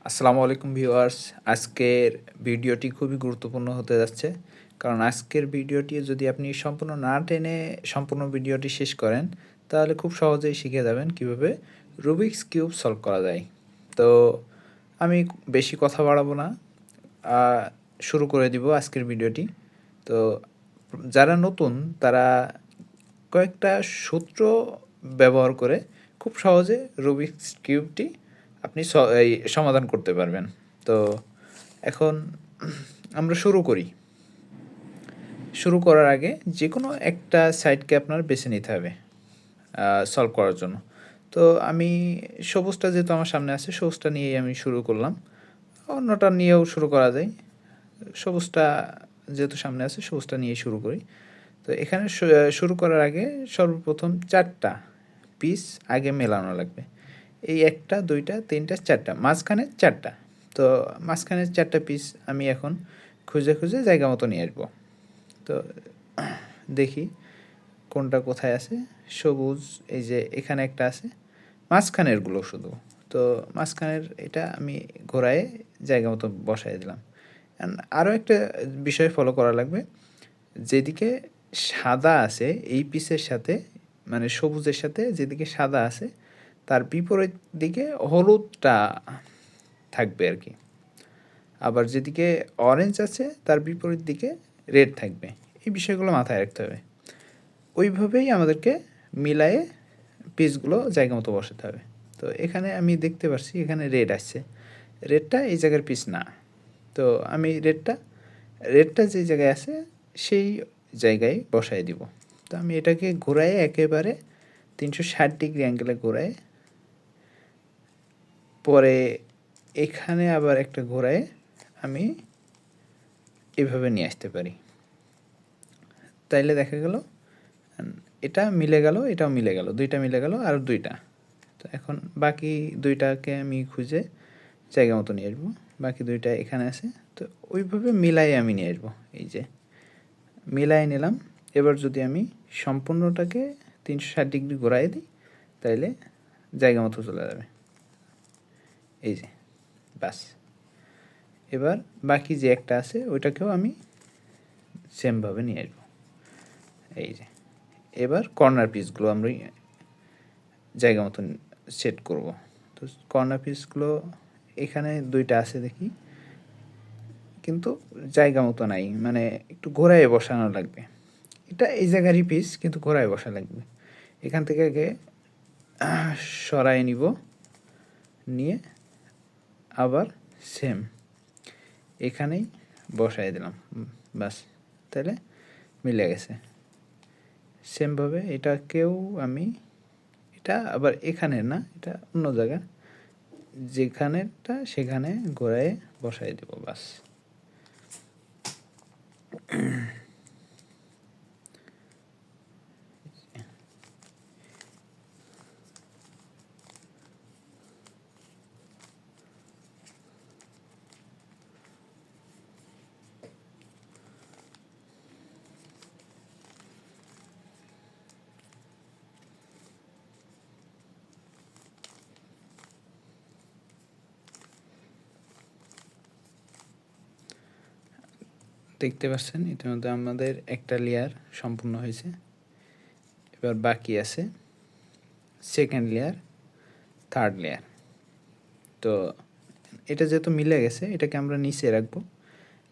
আসসালামু আলাইকুম ভিউয়ার্স। আজকের ভিডিওটি খুবই গুরুত্বপূর্ণ হতে যাচ্ছে। কারণ আজকের ভিডিওটি যদি আপনি সম্পূর্ণ না টেনে সম্পূর্ণ ভিডিওটি শেষ করেন, তাহলে খুব সহজেই শিখে যাবেন কিভাবে রুবিকস কিউব সলভ করা যায়। তো আমি বেশি কথা বাড়াবো না, আ শুরু করে দিব আজকের ভিডিওটি। তো যারা নতুন তারা কয়েকটা সূত্র ব্যবহার করে খুব সহজে রুবিকস কিউবটি আপনি এই সমাধান করতে পারবেন। তো এখন আমরা শুরু করি। শুরু করার আগে যে কোনো একটা সাইডকে আপনার বেছে নিতে হবে সলভ করার জন্য। তো আমি সবুজটা যেহেতু আমার সামনে আছে, সবুজটা নিয়েই আমি শুরু করলাম। অন্যটা নিয়েও শুরু করা যায়। সবুজটা যেহেতু সামনে আছে, সবুজটা নিয়েই শুরু করি। তো এখানে শুরু করার আগে সর্বপ্রথম ৪টা পিস আগে মেলানো লাগবে। এই ১টা, ২টা, ৩টা, ৪টা, মাঝখানে ৪টা। তো মাঝখানের ৪টা পিস আমি এখন খুঁজে, খুঁজে জায়গা মতো নিয়ে আসবো। তো দেখি কোনটা কোথায় আছে। সবুজ এই যে এখানে একটা আছে, মাঝখানেরগুলো শুধু। তো মাঝখানের এটা আমি ঘোরায়ে জায়গা মতো বসায় দিলাম। আরও একটা বিষয় ফলো করা লাগবে। যেদিকে সাদা আছে এই পিসের সাথে, মানে সবুজের সাথে যেদিকে সাদা আছে তার বিপরীত দিকে হলুদটা থাকবে আর কি। আবার যেদিকে অরেঞ্জ আছে তার বিপরীত দিকে রেড থাকবে। এই বিষয়গুলো মাথায় রাখতে হবে। ওইভাবেই আমাদেরকে মিলায়ে পিসগুলো জায়গা মতো বসাতে হবে। তো এখানে আমি দেখতে পাচ্ছি এখানে রেড আসছে। রেডটা এই জায়গার পিস না। তো আমি রেডটা যে জায়গায় আছে সেই জায়গায় বসায় দিব। তো আমি এটাকে ঘোরায়ে একেবারে ৩৬০ ডিগ্রি অ্যাঙ্গেলে ঘোরায়ে পরে এখানে আবার একটা ঘোরায়ে আমি এভাবে নিয়ে আসতে পারি। তাইলে দেখা গেল এটা মিলে গেল, এটাও মিলে গেল, ২টা মিলে গেল আর ২টা। তো এখন বাকি ২টাকে আমি খুঁজে জায়গা মতো নিয়ে আসবো। বাকি ২টা এখানে আছে। তো ওইভাবে মিলায়ে আমি নিয়ে আসবো। এই যে মিলায়ে নিলাম। এবার যদি আমি সম্পূর্ণটাকে ৩৬০ ডিগ্রি ঘোরায় দিই, তাইলে জায়গা মতো চলে যাবে। এই যে বাস। এবার বাকি যে একটা আছে ওইটাকেও আমি সেমভাবে নিয়ে আসবো। এই যে এবার কর্নার পিসগুলো আমরা জায়গা মতন সেট করব। তো কর্নার পিসগুলো এখানে ২টা আছে দেখি, কিন্তু জায়গা মতো নাই, মানে একটু ঘোরায় বসানো লাগবে। এটা এই জায়গারই পিস কিন্তু ঘোরায় বসা লাগবে। এখান থেকে আগে সরাই নিব, নিয়ে আবার সেম এখানেই বসাই দিলাম। বাস, তাহলে মিলে গেছে। সেমভাবে এটাকেও আমি, এটা আবার এখানে না, এটা অন্য জায়গা, যেখানেরটা সেখানে ঘোরায় বসাই দেব। বাস। দেখতে পাচ্ছেন ইতিমধ্যে আমাদের একটা লেয়ার সম্পূর্ণ হয়েছে। এবার বাকি আছে সেকেন্ড লেয়ার, থার্ড লেয়ার। তো এটা যেহেতু মিলে গেছে, এটাকে আমরা নিচে রাখবো,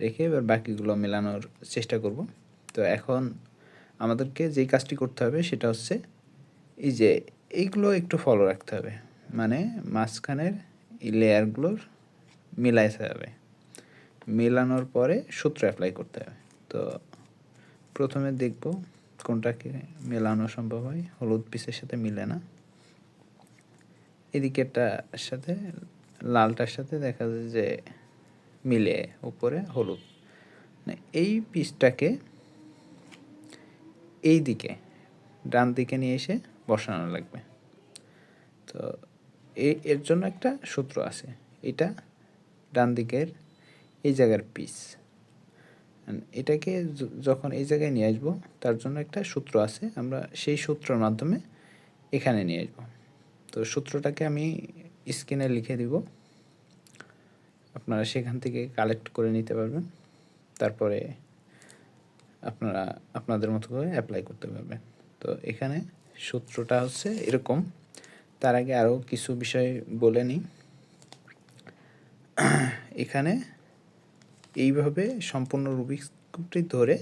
রেখে এবার বাকিগুলো মেলানোর চেষ্টা করব। তো এখন আমাদেরকে যেই কাজটি করতে হবে সেটা হচ্ছে এই যে এইগুলো একটু ফলো রাখতে হবে, মানে মাঝখানের এই লেয়ারগুলোর মিলাইতে হবে। মেলানোর পরে সূত্র অ্যাপ্লাই করতে হবে। তো প্রথমে দেখব কোনটাকে মেলানো সম্ভব হয়। হলুদ পিসের সাথে মিলে না, এদিকেরটার সাথে লালটার সাথে দেখা যায় যে মিলে, উপরে হলুদ। এই পিসটাকে এই দিকে ডান দিকে নিয়ে এসে বসানো লাগবে। তো এর জন্য একটা সূত্র আছে। এটা ডান দিকের এই জায়গার পিস, এটাকে যখন এই জায়গায় নিয়ে আসবো তার জন্য একটা সূত্র আছে, আমরা সেই সূত্রের মাধ্যমে এখানে নিয়ে আসবো। তো সূত্রটাকে আমি স্ক্রিনে লিখে দিব। আপনারা সেখান থেকে কালেক্ট করে নিতে পারবেন। তারপরে আপনারা আপনাদের মতো করে অ্যাপ্লাই করতে পারবেন। তো এখানে সূত্রটা হচ্ছে এরকম। তার আগে আরও কিছু বিষয় বলে নিই। এখানে এইভাবে সম্পূর্ণ রুবিক্স কিউবটি ধরে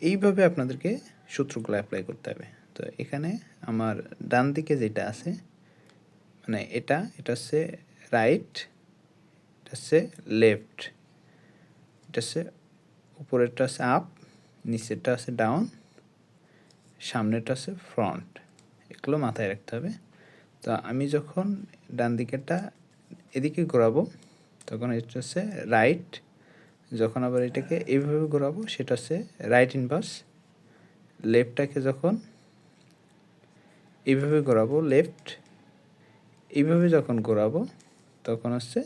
এইভাবে আপনাদেরকে সূত্রগুলো অ্যাপ্লাই করতে হবে। তো এখানে আমার ডান দিকে যেটা আছে, মানে এটা হচ্ছে রাইট, এটা হচ্ছে লেফট, এটা হচ্ছে উপরেরটা হচ্ছে আপ, নিচেরটা হচ্ছে ডাউন, সামনেরটা হচ্ছে ফ্রন্ট। এগুলো মাথায় রাখতে হবে। তো আমি যখন ডান দিকেরটা এদিকে ঘোরাবো তখন এটা হচ্ছে রাইট, যখন আবার এটাকে এইভাবে ঘোরাবো সেটা হচ্ছে রাইট ইনভার্স। লেফটটাকে যখন এইভাবে ঘোরাবো লেফট, এইভাবে যখন ঘোরাবো তখন হচ্ছে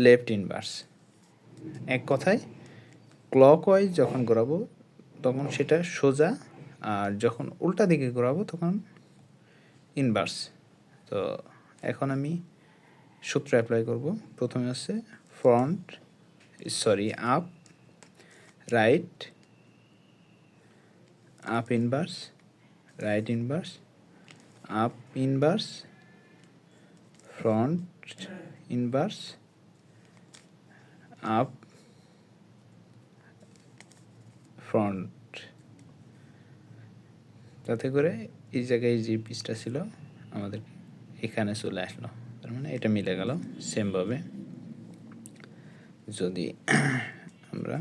লেফট ইনভার্স। এক কথায় ক্লকওয়াইজ যখন ঘোরাবো তখন সেটা সোজা, আর যখন উল্টা দিকে ঘোরাবো তখন ইনভার্স। তো এখন আমি সূত্র অ্যাপ্লাই করব। প্রথমে হচ্ছে up, right, up inverse, right inverse, up inverse, front inverse, up, front. তাতে করে এই জায়গায় যে পিসটা ছিল আমাদের এখানে চলে আসলো, তার মানে এটা মিলে গেল। সেমভাবে যদি আমরা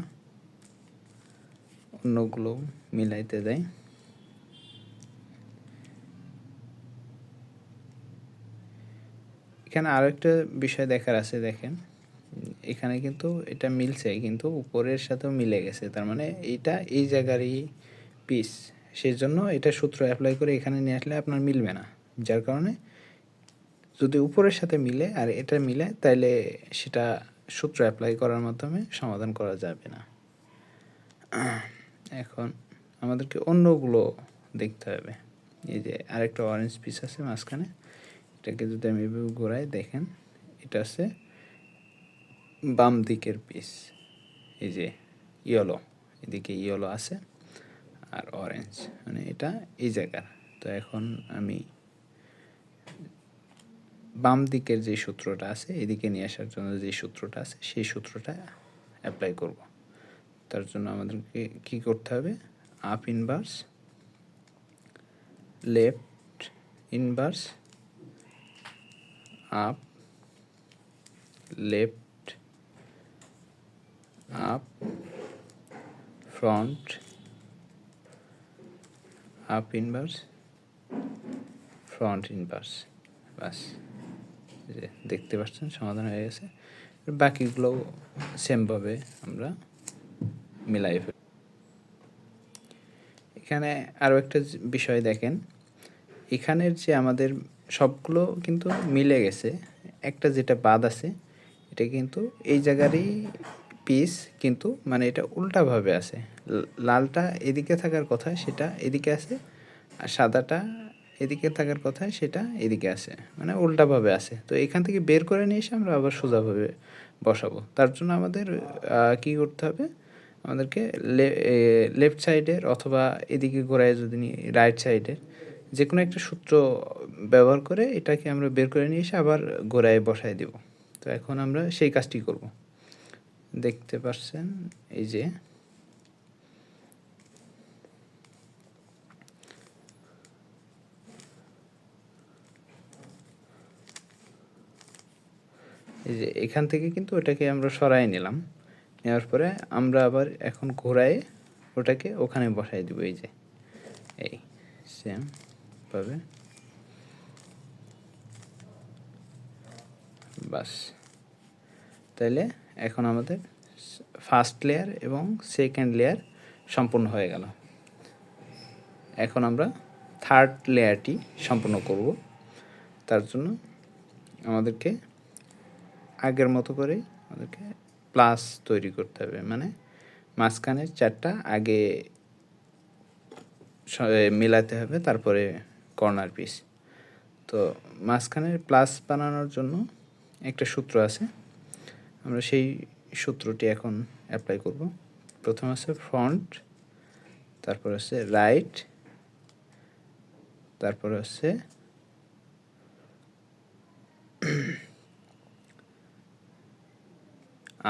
অন্যগুলো মিলাইতে যাই, এখানে আরও একটা বিষয় দেখার আছে। দেখেন এখানে কিন্তু এটা মিলছে, কিন্তু উপরের সাথেও মিলে গেছে, তার মানে এইটা এই জায়গারই পিস। সেই জন্য এটা সূত্র অ্যাপ্লাই করে এখানে নিয়ে আসলে আপনার মিলবে না। যার কারণে যদি উপরের সাথে মিলে আর এটা মিলে তাইলে সেটা সূত্র অ্যাপ্লাই করার মাধ্যমে সমাধান করা যাবে না। এখন আমাদেরকে অন্যগুলো দেখতে হবে। এই যে আরেকটা অরেঞ্জ পিস আছে মাঝখানে, এটাকে যদি আমি এভাবে ঘোরাই দেখেন এটা আছে বাম দিকের পিস। এই যে ইয়েলো, এদিকে ইয়েলো আছে আর অরেঞ্জ, মানে এটা এই জায়গার। তো এখন আমি বাম দিকের যে সূত্রটা আছে এদিকে নিয়ে আসার জন্য যে সূত্রটা আছে সেই সূত্রটা অ্যাপ্লাই করব। তার জন্য আমাদেরকে কি করতে হবে? Up inverse, left inverse, up, left, up, front, up inverse, front inverse. বাস, যে দেখতে পাচ্ছেন সমাধান হয়ে গেছে। বাকিগুলো সেমভাবে আমরা মিলাই ফেলি। এখানে আরও একটা বিষয় দেখেন, এখানের যে আমাদের সবগুলো কিন্তু মিলে গেছে, একটা যেটা বাদ আছে এটা কিন্তু এই জায়গারই পিস, কিন্তু মানে এটা উল্টাভাবে আছে। লালটা এদিকে থাকার কথা সেটা এদিকে আছে, আর সাদাটা এদিকে থাকার কথা সেটা এদিকে আছে, মানে উল্টাভাবে আছে। তো এখান থেকে বের করে নিয়ে এসে আমরা আবার সোজাভাবে বসাবো। তার জন্য আমাদের কী করতে হবে? আমাদেরকে লেফট সাইডের অথবা এদিকে ঘোরায় যদি নিই রাইট সাইডের যে কোনো একটা সূত্র ব্যবহার করে এটাকে আমরা বের করে নিয়ে এসে আবার ঘোরায় বসায় দেব। তো এখন আমরা সেই কাজটি করব। দেখতে পাচ্ছেন এই যে এখান থেকে কিন্তু ওটাকে আমরা সরাই নিলাম, নেওয়ার পরে আমরা আবার এখন ঘোরায় ওটাকে ওখানে বসাই দেবো। এই যে এই সেম ভাবে, বাস। তাহলে এখন আমাদের ফার্স্ট লেয়ার এবং সেকেন্ড লেয়ার সম্পূর্ণ হয়ে গেল। এখন আমরা থার্ড লেয়ারটি সম্পূর্ণ করব। তার জন্য আমাদেরকে আগের মতো করেই আমাদেরকে প্লাস তৈরি করতে হবে, মানে মাঝখানের চারটা আগে মেলাতে হবে, তারপরে কর্নার পিস। তো মাঝখানের প্লাস বানানোর জন্য একটা সূত্র আছে, আমরা সেই সূত্রটি এখন অ্যাপ্লাই করব। প্রথমে হচ্ছে ফ্রন্ট, তারপর হচ্ছে রাইট, তারপর হচ্ছে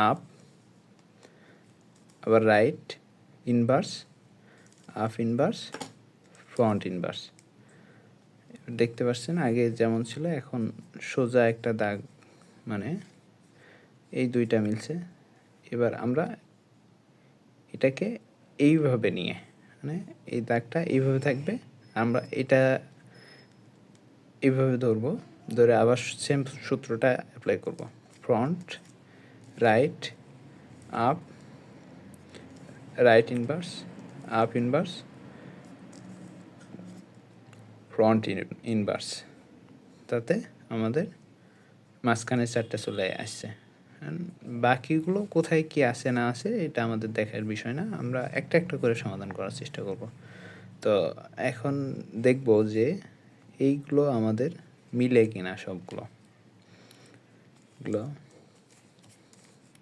আপ, আবার right inverse, up inverse, front inverse. দেখতে পাচ্ছেন আগে যেমন ছিল এখন সোজা একটা দাগ, মানে এই দুইটা মিলছে। এবার আমরা এটাকে এইভাবে নিয়ে, মানে এই দাগটা এইভাবে থাকবে, আমরা এটা এইভাবে ধরবো, ধরে আবার সেম সূত্রটা অ্যাপ্লাই করব। Front right up, right inverse, up inverse, front inverse. তাতে আমাদের মাঝখানে চারটা চলে আসছে। বাকিগুলো কোথায় কি আছে না আছে এটা আমাদের দেখার বিষয় না, আমরা একটা একটা করে সমাধান করার চেষ্টা করব। তো এখন দেখব যে এইগুলো আমাদের মিলে কিনা সবগুলো।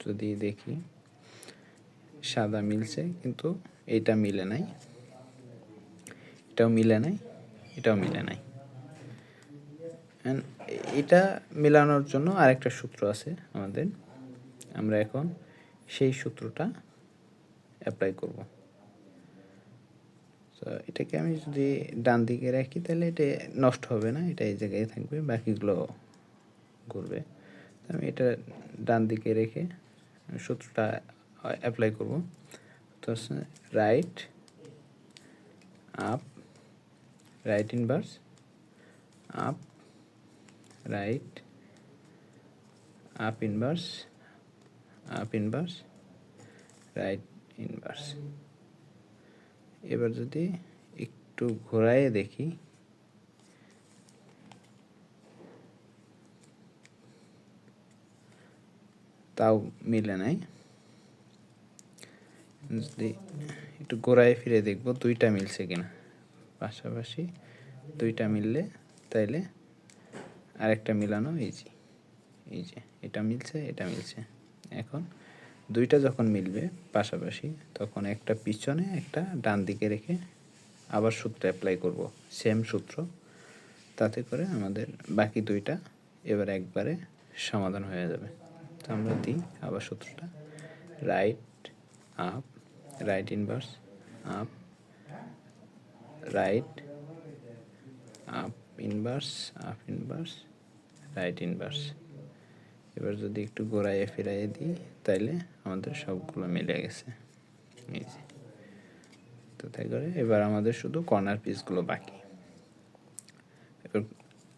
যদি দেখি সাদা মিলছে, কিন্তু এইটা মিলে নাই, এটাও মিলে নাই, এটাও মিলে নাই। এটা মেলানোর জন্য আরেকটা সূত্র আছে আমাদের, আমরা এখন সেই সূত্রটা অ্যাপ্লাই করব। তো এটাকে আমি যদি ডান দিকে রাখি তাহলে এটা নষ্ট হবে না, এটা এই জায়গায় থাকবে, বাকিগুলো ঘুরবে। আমি এটা ডান দিকে রেখে সূত্রটা অ্যাপ্লাই করব। তো right up, right inverse, up, right, up inverse, up inverse, right inverse. এবার যদি একটু ঘোরায়ে দেখি, তাও মিলে নাই। যদি একটু ঘোরায় ফিরে দেখব দুইটা মিলছে কিনা, পাশাপাশি দুইটা মিললে তাইলে আরেকটা মিলানো ইজি। এই যে এটা মিলছে, এটা মিলছে। এখন দুইটা যখন মিলবে পাশাপাশি, তখন একটা পিছনে একটা ডান দিকে রেখে আবার সূত্র অ্যাপ্লাই করব, সেম সূত্র। তাতে করে আমাদের বাকি দুইটা এবার একবারে সমাধান হয়ে যাবে। তো আমরা দিই আবার সূত্রটা, right up, right inverse, up, right, up inverse, up inverse, right inverse. এবার যদি একটু ঘোরাইয়ে ফিরাইয়ে দিই তাইলে আমাদের সবগুলো মিলে গেছে। এই যে, তো তাই করে এবার আমাদের শুধু কর্নার পিসগুলো বাকি। এবার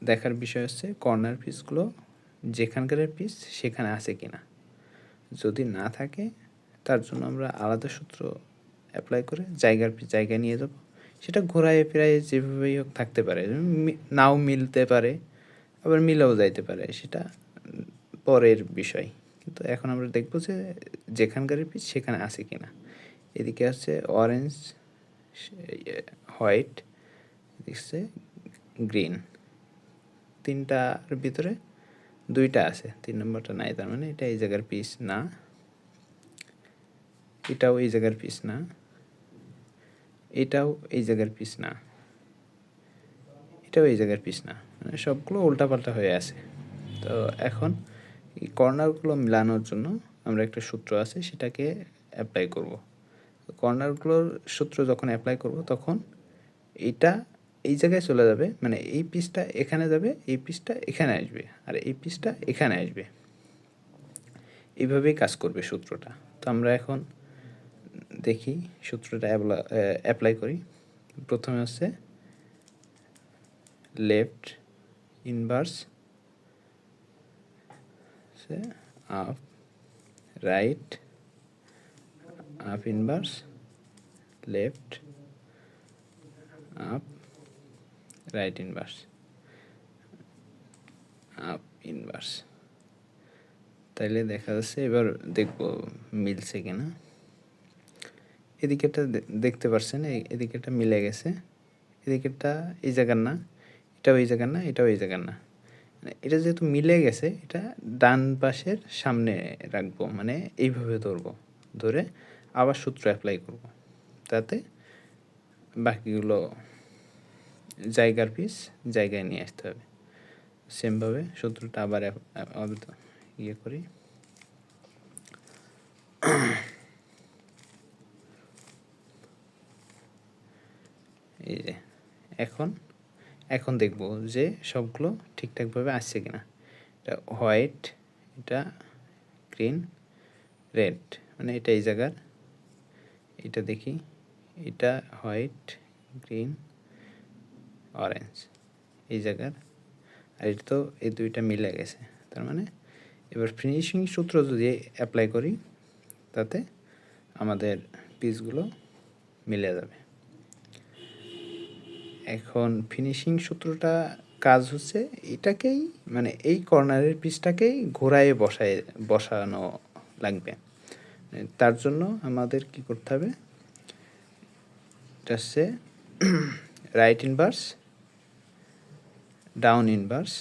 দেখার বিষয় হচ্ছে কর্নার পিসগুলো যেখানকার পিস সেখানে আছে কিনা। যদি না থাকে তার জন্য আমরা আলাদা সূত্র অ্যাপ্লাই করে জায়গার পিস জায়গায় নিয়ে যাব। সেটা ঘোরায় ফেরায় যেভাবেই হোক থাকতে পারে, নাও মিলতে পারে, আবার মিলেও যাইতে পারে, সেটা পরের বিষয়। কিন্তু এখন আমরা দেখব যে যেখানকার পিস সেখানে আছে কিনা। এদিকে আছে অরেঞ্জ, হোয়াইট, এদিকে গ্রিন, তিনটার ভিতরে দুইটা আছে, 3 নম্বরটা নাই, তার মানে এটা এই জায়গার পিস না, এটাও এই জায়গার পিস না, এটাও এই জায়গার পিস না, এটাও এই জায়গার পিস না, মানে সবগুলো উল্টাপাল্টা হয়ে আছে। তো এখন এই কর্নারগুলো মেলানোর জন্য আমরা একটা সূত্র আছে সেটাকে অ্যাপ্লাই করব। কর্নারগুলোর সূত্র যখন অ্যাপ্লাই করব তখন এটা এই জায়গায় চলে যাবে, মানে এই পিসটা এখানে যাবে, এই পিসটা এখানে আসবে, আর এই পিসটা এখানে আসবে। এইভাবেই কাজ করবে সূত্রটা। তো আমরা এখন দেখি সূত্রটা অ্যাপ্লাই করি। প্রথমে হচ্ছে left inverse, up, right, up inverse, left, up, right inverse, up inverse. তাইলে দেখা যাচ্ছে, এবার দেখব মিলছে কিনা। এদিকেটা দেখতে পাচ্ছেন, এদিকেটা মিলে গেছে, এদিকেটা এই জায়গার না, এটাও এই জায়গার না, এটাও এই জায়গার না। মানে এটা যেহেতু মিলে গেছে, এটা ডান পাশের সামনে রাখবো, মানে এইভাবে ধরবো, ধরে আবার সূত্র অ্যাপ্লাই করব, তাতে বাকিগুলো জায়গার পিস জায়গায় নিয়ে আসতে হবে। সেমভাবে সূত্রটা আবার ইয়ে করি। এই যে এখন দেখব যে সবগুলো ঠিকঠাকভাবে আসছে কিনা। এটা হোয়াইট, এটা গ্রিন, রেড, মানে এটা এই জায়গার, এটা দেখি, এটা হোয়াইট, গ্রিন, অরেঞ্জ এই জায়গার, আর এটা তো এই দুইটা মিলে গেছে। তার মানে এবার ফিনিশিং সূত্র যদি অ্যাপ্লাই করি, তাতে আমাদের পিসগুলো মিলে যাবে। এখন ফিনিশিং সূত্রটা কাজ হচ্ছে এটাকেই, মানে এই কর্নারের পিসটাকেই ঘোরায় বসানো লাগবে। তার জন্য আমাদের কি করতে হবে, এটা হচ্ছে right inverse, down inverse,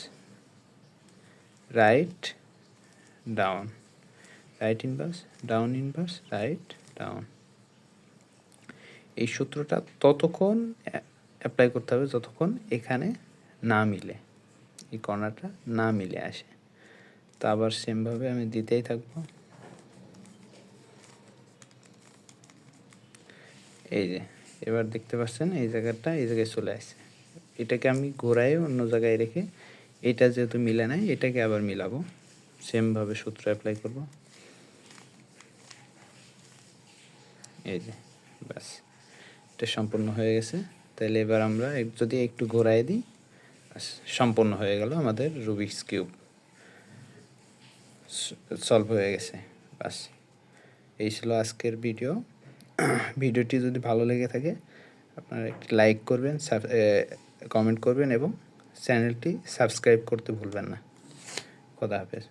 write down, right inverse, down inverse, write down. এই সূত্রটা ততক্ষণ অ্যাপ্লাই করতে হবে যতক্ষণ এখানে না মিলে, এই কর্নারটা না মিলে আসে। তো আবার সেমভাবে আমি দিতেই থাকবো। এই যে এবার দেখতে পাচ্ছেন এই জায়গাটা এই জায়গায় চলে আসছে। এটাকে আমি ঘোরায় অন্য জায়গায় রেখে, এটা যেহেতু মিলে নাই এটাকে আবার মিলাবো, সেমভাবে সূত্র অ্যাপ্লাই করব। এই যে ব্যাস, এটা সম্পূর্ণ হয়ে গেছে। তাহলে এবার আমরা যদি একটু ঘোরায় দিই, সম্পূর্ণ হয়ে গেল, আমাদের রুবিক্স কিউব সলভ হয়ে গেছে। বাস, এই ছিল আজকের ভিডিও। ভিডিওটি যদি ভালো লেগে থাকে আপনারা একটি লাইক করবেন, কমেন্ট করবেন এবং চ্যানেলটি সাবস্ক্রাইব করতে ভুলবেন না। খোদা হাফেজ।